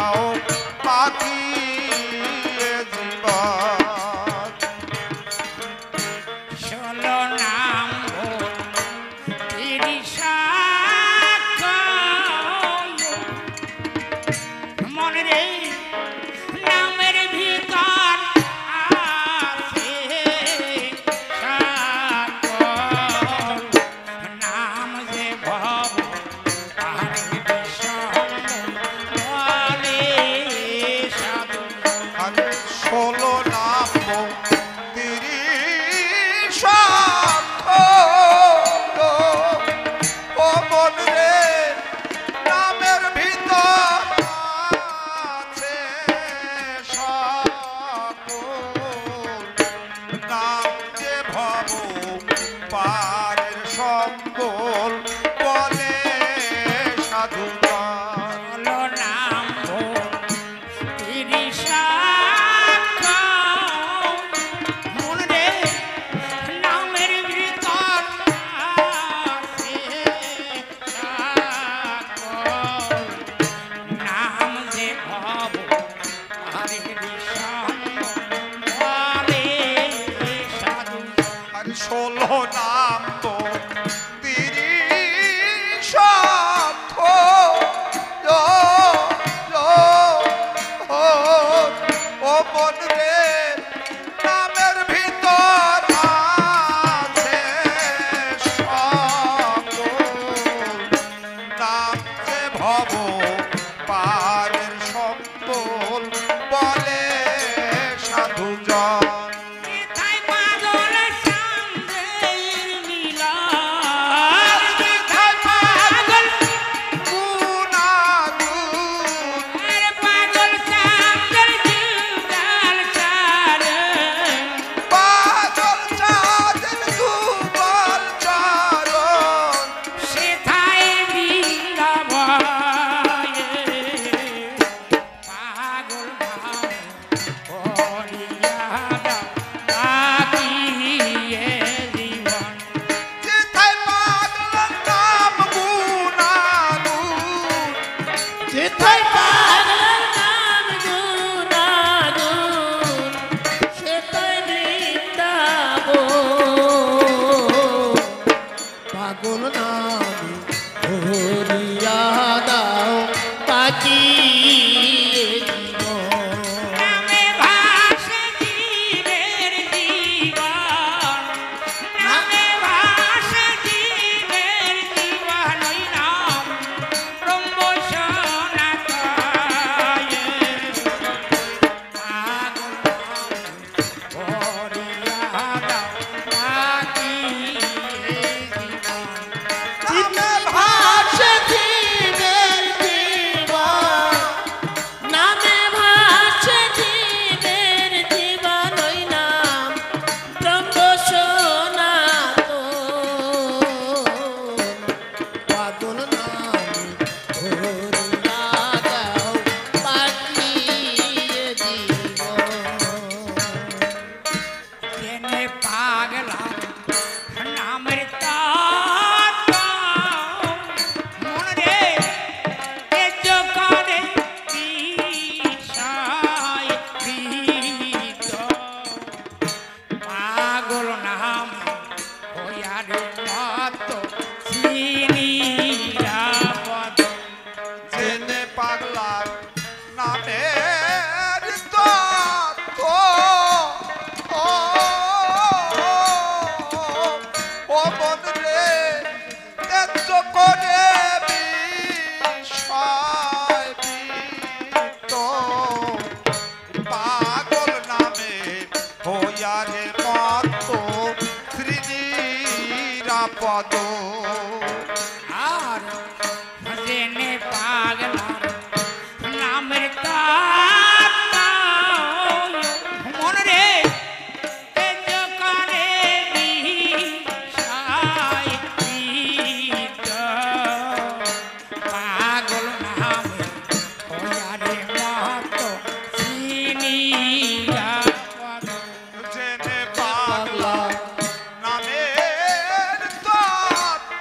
দাও পাখি জীবন ষোলো নাম মনে রে নামের ভিতর আছে সকল নাম যে ভব আর বিষম বলে সাধু আর 16 নাম 30 ও মন রে নামের ভিতর আছে সকল নাম যে ভব পারের সম্বল বলে সাধুগণ ষোলো নাম মনে রে নামের ভিতর আছে সকল নাম যে ভব আর বিষম বলে সাধু আর 16 নাম তো 30 ও মন রে নামের ভিতর আছে সকল নাম যে ভব পারের সম্বল বলে সাধুজন তাই পাগল সান্দের মিলন তাই পাগল গুনাগুন আরে পাগল সান্দের যুগল চারে পাগল চাঁদের দুবল চরণ সেথায় বীরভয়ে পাগল ভাবে করিয়া দাও তাকিয়ে জীবন যেথায় পাগল নাম গুনাগুন যেথায় পাগলের নাম গুনাগুন সেথায় বৃন্দাবন পাগল নামে ধরিয়া দাও পাকিয়ে জীবন নামে ভাসে জীবের জীবন নামে ভাসে জীবের জীবন ওই নাম ব্রহ্ম সনাতয়ে পাগল করিয়া দাও তাকিয়ে জীবন চিত্তে ভাসে জীবের জীবন নামে ভাসে জীবের জীবন ওই নাম ব্রহ্ম সনাতন পাগল নামে ধরিয়া দাও পাকিয়ে জীবন জেনে পাগলা নামের তত্ত্ব মনে রে তেজ করে বিষয় প্রীত পাগল নাম হইয়ারে মত শ্রীনিরাপদ জেনে পাগলার নামের তত্ত্ব ও মন রে তেজ করে বিষয় বৃত্ত পাগল নামে হইয়ারে মত শ্রীনিরাপদ আর জেনে পাগলা নামের তত্ত্ব মনে রে তেজ করে বিষয় প্রীত পাগল নামে হইয়ারে মত শ্রীনিরাপদ জেনে পাগলা নামের তত্ত্ব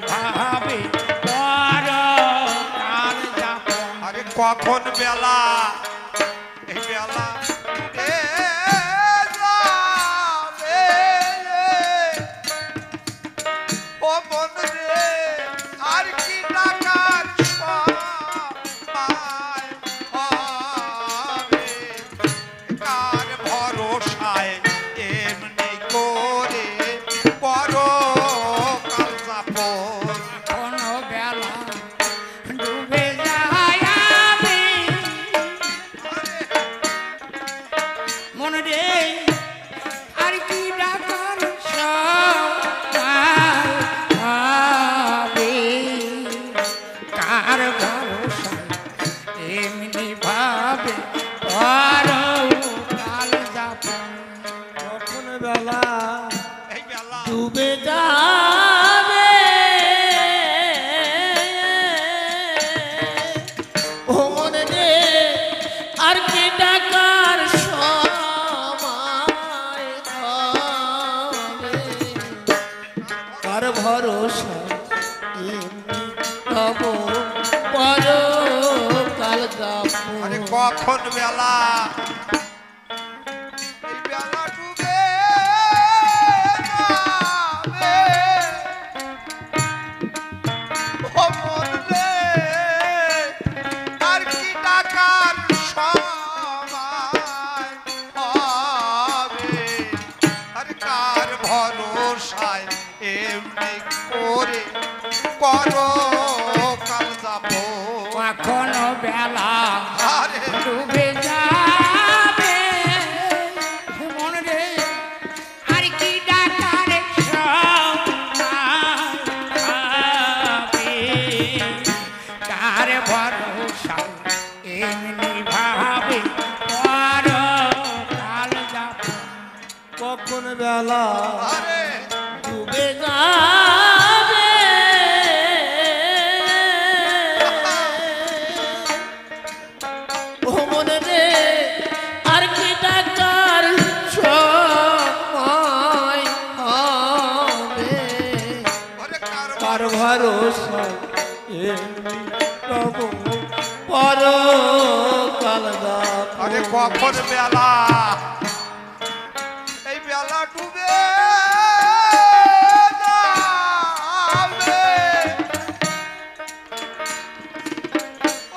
ভাবে পরকাল যাপন। আরে কখন বেলা এই বেলা এ যাবে ও মন রে আর কি টাকার সময় হবে কার ভরসায় এমনি করে পরকাল যাপন। কোনো বেলা ডুবে যায় আমি মন রে আর কি ডাকার সময় হবে কার ভরসায় এমনি ভাবে পরকাল যাপন। কখন বেলা এই বেলা ডুবে যাবে ও মনে রে আর কি টাকার সময় হবে কার ভরসা এমনি তব পরকাল যাপন। আরে কখন বেলা এই বেলা ডুবে যাবে ও মন রে আর কি টাকার সময় হবে আর কার ভরসায় এমনি করে পরকাল যাপন। কখনো বেলা আরে ডুবে যাবে মন রে আর কি ডাকার সময় কার ভরসা এমনি ভাবে পরকাল যাপন। কখন বেলা আরে ডুবে যাবে ও মনে রে আর কি টাকার সময় হবে আরে কার কার ভরসা এমনি তব পরকাল যাপন। আরে কখন বেলা এই বেলা ডুবে যাবে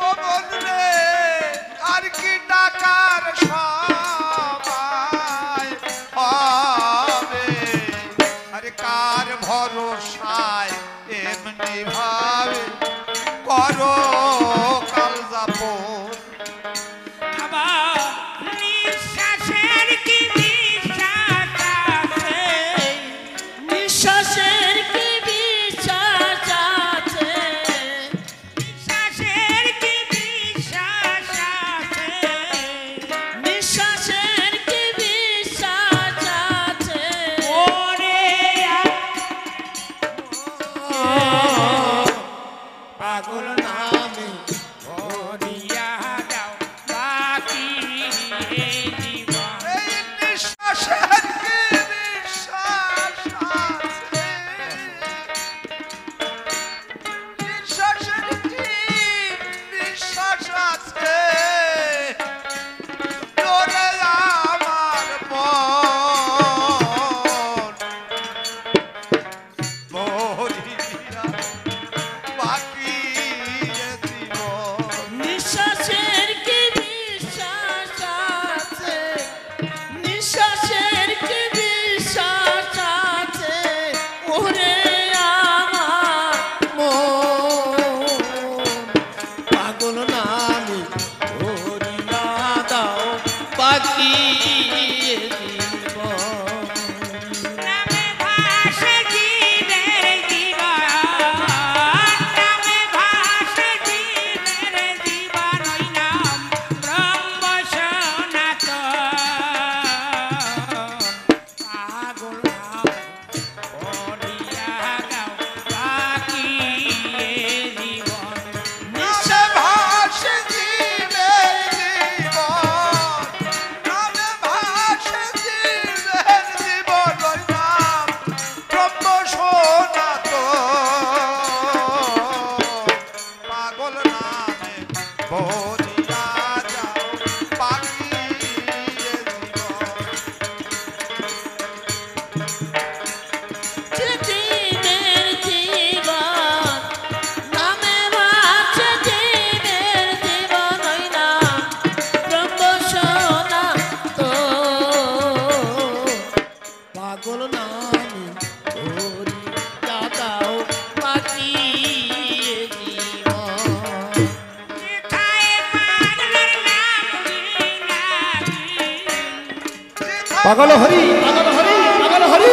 ও বন্ধুরে আর কি টাকার সময় হবে আরে কার ভরসায় এমনি ভাবে করো কাল যাপন। আবার নিঃশ্বাসের কি বিশ্বাস আছে নিঃশ্বাসের কি বিশ্বাস আছে নিঃশ্বাসের কি বিশ্বাস আছে নিঃশ্বাসের কি বিশ্বাস আছে ওরে পাগল নামে ভরিয়া দাও বাকি এই জীবন। এই নিঃশ্বাসের কি বিশ্বাস আছে নিঃশ্বাসের কি বিশ্বাস আছে তোরে আমার মন মরিয়া বাকি ভরিয়া যাও বাকি এ জীবন জীবের জীবন নামে ভাসে জীবের জীবন ওই না ব্রহ্ম সোনা তো পাগল নামে হরি দাদাও বাকি জীবন পাগল হরি পাগল হরি পাগল হরি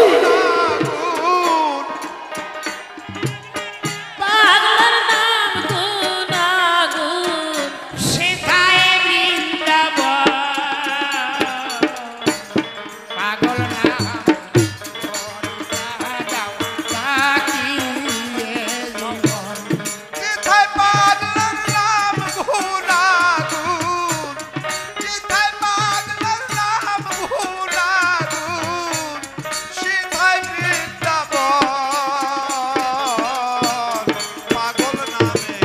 পাগলের নাম গুনাগুন সেথায় বৃন্দাবন পাগল নাম ভরিয়া দাও বাকি এ জীবন যেথায় পাগলার নাম গুনাগুন যেথায় পাগলার নাম গুনাগুন সেথায় বৃন্দাবন পাগল নামে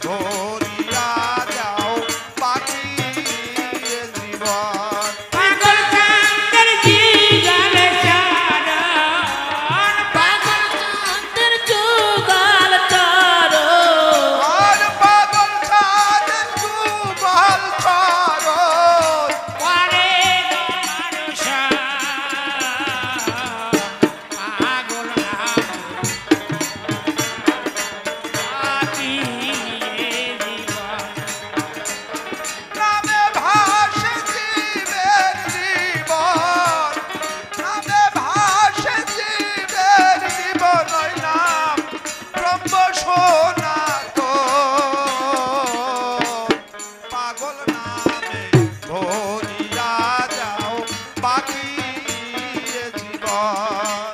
ধরিয়া যাও বাকি এ জীবন পাগল চাঁদের জিগালে চারণ পাগল চাঁদের যুগল চরণ আর পাগল ছাদের যুগল চরণ পারে মানুষ পাগল নাম বাকি এ জীবন নামে ভাসে জীবের জীবন নামে ভাসে জীবের জীবন ওই নাম ব্রহ্ম সনাতন পাগল নামে ভরিয়া যাও বাকি এ জীবন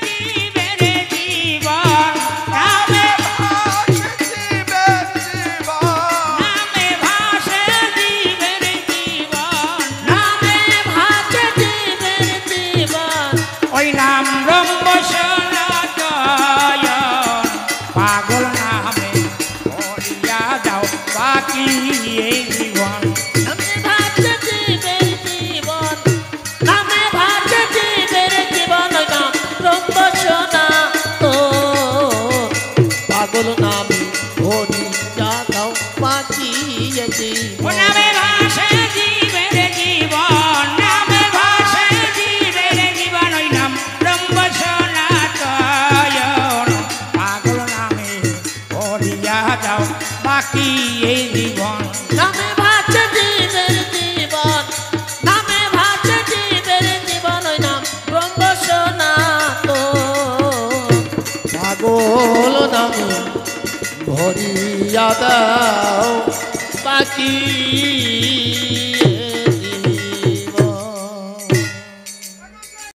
জীবের জীবন নামে ভাসে জীবের জীবন নামে ভাসে জীবের জীবন নামে ভাসে জীবের জীবন ওই নাম ব্রহ্ম সনাতন পাগল নামে ভরিয়া দাও বাকি এই জীবন নামে ভাসে জীবের জীবন নামে ভাসে জীবের জীবন ওই নাম ব্রহ্ম সনাতন পাগল নামে হরি দাদাও বাকি ও নামে ভাসে জীবের জীবন নামে ভাসে জীবের জীবন ওই নাম ব্রহ্ম সনাতন পাগল নামে ভরিয়া দাও বাকি এই জীবন নামে ভাসে জীবের জীবন নামে ভাসে জীবের জীবন ওই নাম ব্রহ্ম সনাতন পাগল নামে ভরিয়া দাও বাকি